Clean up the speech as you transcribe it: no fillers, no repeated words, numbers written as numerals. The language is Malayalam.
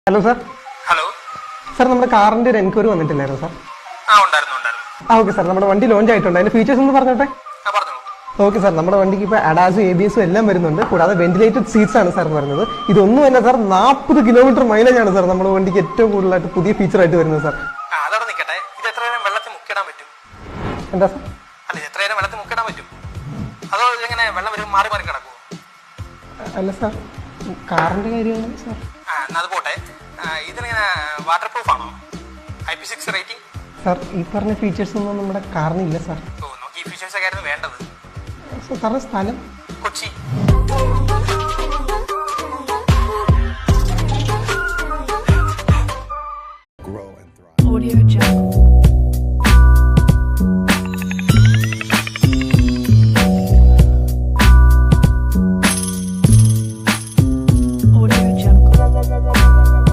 Hello sir. ഹലോ സാർ, നമ്മുടെ കാറിന്റെ ഒരു എൻക്വയറി വന്നിട്ടില്ലായിരുന്നു സാർ? ഉണ്ടായിരുന്നു. ഓക്കെ സാർ, നമ്മുടെ വണ്ടി ലോഞ്ച് ആയിട്ടുണ്ട്. അതിന്റെ ഫീച്ചേഴ്സ് ഒന്ന് പറഞ്ഞോട്ടെ. പറഞ്ഞോളൂ. ഓക്കെ സാർ, നമ്മുടെ വണ്ടിക്ക് ഇപ്പോൾ അഡാസും ABS എല്ലാം വരുന്നുണ്ട്. കൂടാതെ വെന്റിലേറ്റഡ് സീറ്റ്സ് ആണ് സാർ പറഞ്ഞത്. ഇതൊന്നുമല്ല സാർ, 40 കിലോമീറ്റർ മൈലേജ് ആണ് സാർ നമ്മുടെ വണ്ടിക്ക് ഏറ്റവും കൂടുതലായിട്ട് പുതിയ ഫീച്ചർ ആയിട്ട് വരുന്നത് സാർ. അതോടെ നിൽക്കട്ടെ, ഇത് എത്ര നേരം വെള്ളത്തിൽ മുക്കിടാൻ പറ്റും? എന്താ സാർ? അല്ല, എത്ര നേരം വെള്ളത്തിൽ മുക്കിടാൻ പറ്റും? അതോ ഇതെങ്ങനെ വെള്ളം വരും മാറി മാറി കിടക്കുമോ? അല്ല സാർ, കാറിന്റെ കാര്യമാണ് സാർ. എന്നാ അത് പോട്ടെ. ഇതിനെങ്ങനെ വാട്ടർ പ്രൂഫ് ആണോ? IP6 rating? സാർ, ഈ പറഞ്ഞ ഫീച്ചേഴ്സ് ഒന്നും നമ്മുടെ കാറിനില്ല സാർ. നമുക്ക് ഈ ഫീച്ചേഴ്സ് ഒക്കെ ആയിരുന്നു വേണ്ടത്. സാറിന്റെ സ്ഥലം?